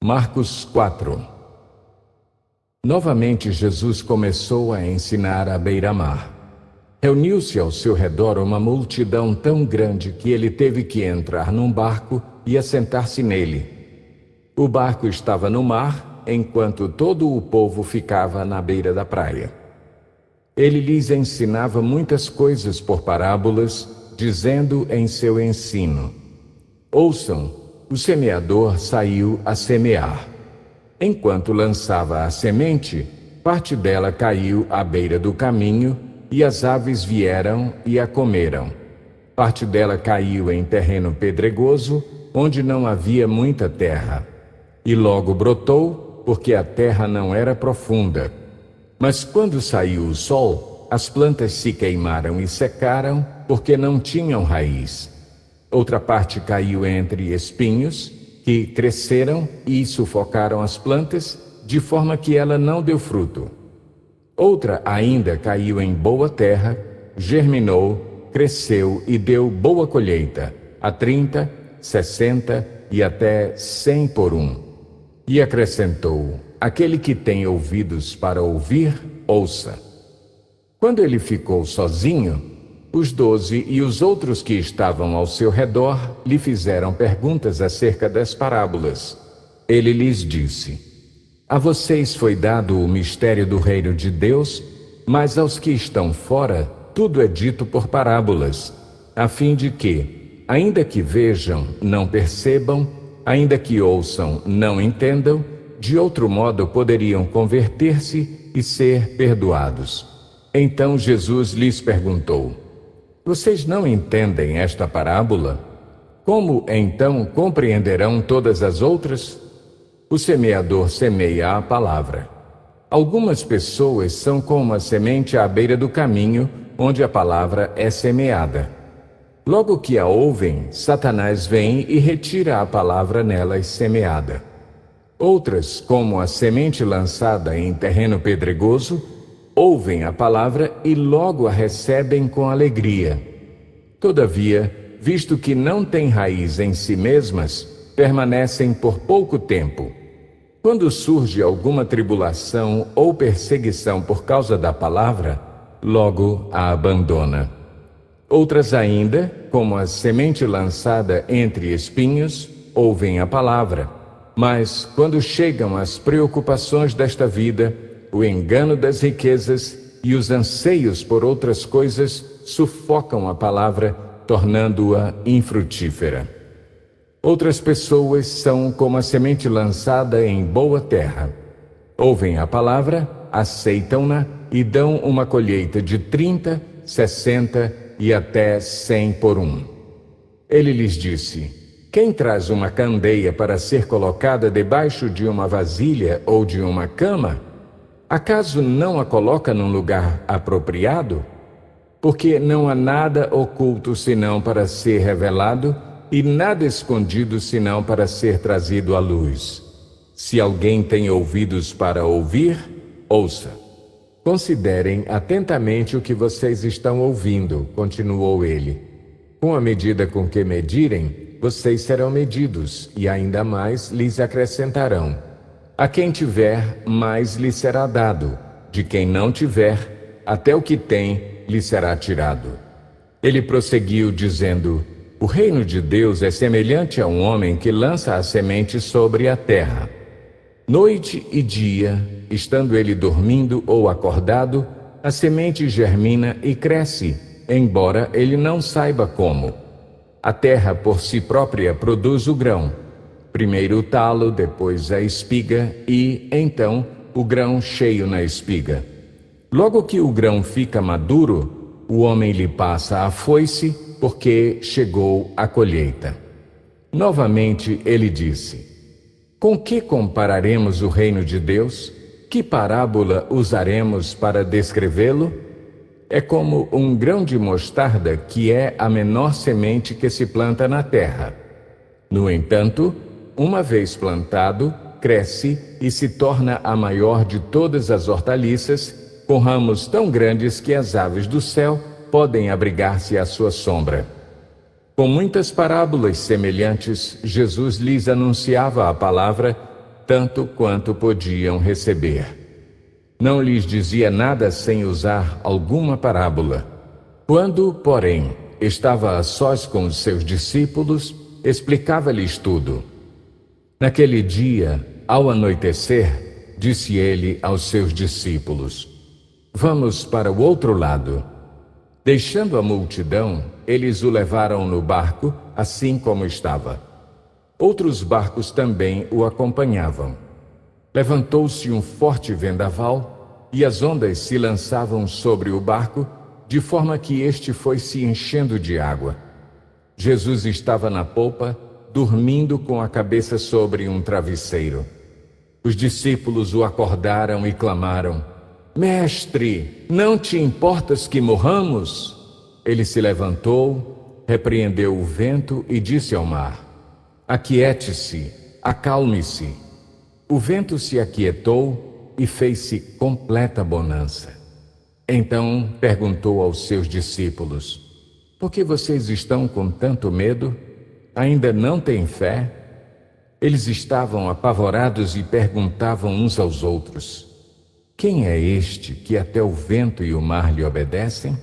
Marcos 4. Novamente Jesus começou a ensinar à beira-mar. Reuniu-se ao seu redor uma multidão tão grande que ele teve que entrar num barco e assentar-se nele. O barco estava no mar, enquanto todo o povo ficava na beira da praia. Ele lhes ensinava muitas coisas por parábolas, dizendo em seu ensino: Ouçam, o semeador saiu a semear. Enquanto lançava a semente, parte dela caiu à beira do caminho, e as aves vieram e a comeram. Parte dela caiu em terreno pedregoso, onde não havia muita terra. E logo brotou, porque a terra não era profunda. Mas quando saiu o sol, as plantas se queimaram e secaram, porque não tinham raiz. Outra parte caiu entre espinhos, que cresceram e sufocaram as plantas, de forma que ela não deu fruto. Outra ainda caiu em boa terra, germinou, cresceu e deu boa colheita, a 30, 60 e até 100 por um. E acrescentou: aquele que tem ouvidos para ouvir, ouça. Quando ele ficou sozinho, os 12 e os outros que estavam ao seu redor lhe fizeram perguntas acerca das parábolas. Ele lhes disse: a vocês foi dado o mistério do reino de Deus, mas aos que estão fora, tudo é dito por parábolas, a fim de que, ainda que vejam, não percebam, ainda que ouçam, não entendam, de outro modo poderiam converter-se e ser perdoados. Então Jesus lhes perguntou: vocês não entendem esta parábola? Como então compreenderão todas as outras? O semeador semeia a palavra. Algumas pessoas são como a semente à beira do caminho, onde a palavra é semeada. Logo que a ouvem, Satanás vem e retira a palavra nelas semeada. Outras, como a semente lançada em terreno pedregoso, ouvem a palavra e logo a recebem com alegria. Todavia, visto que não têm raiz em si mesmas, permanecem por pouco tempo. Quando surge alguma tribulação ou perseguição por causa da palavra, logo a abandona. Outras ainda, como a semente lançada entre espinhos, ouvem a palavra, mas quando chegam as preocupações desta vida, o engano das riquezas e os anseios por outras coisas sufocam a palavra, tornando-a infrutífera. Outras pessoas são como a semente lançada em boa terra. Ouvem a palavra, aceitam-na e dão uma colheita de 30, 60 e até 100 por um. Ele lhes disse: quem traz uma candeia para ser colocada debaixo de uma vasilha ou de uma cama, acaso não a coloca num lugar apropriado? Porque não há nada oculto senão para ser revelado, e nada escondido senão para ser trazido à luz. Se alguém tem ouvidos para ouvir, ouça. Considerem atentamente o que vocês estão ouvindo, continuou ele. Com a medida com que medirem, vocês serão medidos, e ainda mais lhes acrescentarão. A quem tiver, mais lhe será dado. De quem não tiver, até o que tem, lhe será tirado. Ele prosseguiu dizendo: o reino de Deus é semelhante a um homem que lança a semente sobre a terra. Noite e dia, estando ele dormindo ou acordado, a semente germina e cresce, embora ele não saiba como. A terra por si própria produz o grão. Primeiro o talo, depois a espiga e, então, o grão cheio na espiga. Logo que o grão fica maduro, o homem lhe passa a foice, porque chegou a colheita. Novamente ele disse: com que compararemos o reino de Deus? Que parábola usaremos para descrevê-lo? É como um grão de mostarda, que é a menor semente que se planta na terra. No entanto, uma vez plantado, cresce e se torna a maior de todas as hortaliças, com ramos tão grandes que as aves do céu podem abrigar-se à sua sombra. Com muitas parábolas semelhantes, Jesus lhes anunciava a palavra, tanto quanto podiam receber. Não lhes dizia nada sem usar alguma parábola. Quando, porém, estava a sós com os seus discípulos, explicava-lhes tudo. Naquele dia, ao anoitecer, disse ele aos seus discípulos: Vamos para o outro lado. Deixando a multidão, eles o levaram no barco, assim como estava. Outros barcos também o acompanhavam. Levantou-se um forte vendaval, e as ondas se lançavam sobre o barco, de forma que este foi se enchendo de água. Jesus estava na polpa, dormindo com a cabeça sobre um travesseiro. Os discípulos o acordaram e clamaram: Mestre, não te importas que morramos? Ele se levantou, repreendeu o vento e disse ao mar: Aquiete-se, acalme-se. O vento se aquietou e fez-se completa bonança. Então perguntou aos seus discípulos: Por que vocês estão com tanto medo? Ainda não têm fé? Eles estavam apavorados e perguntavam uns aos outros: Quem é este que até o vento e o mar lhe obedecem?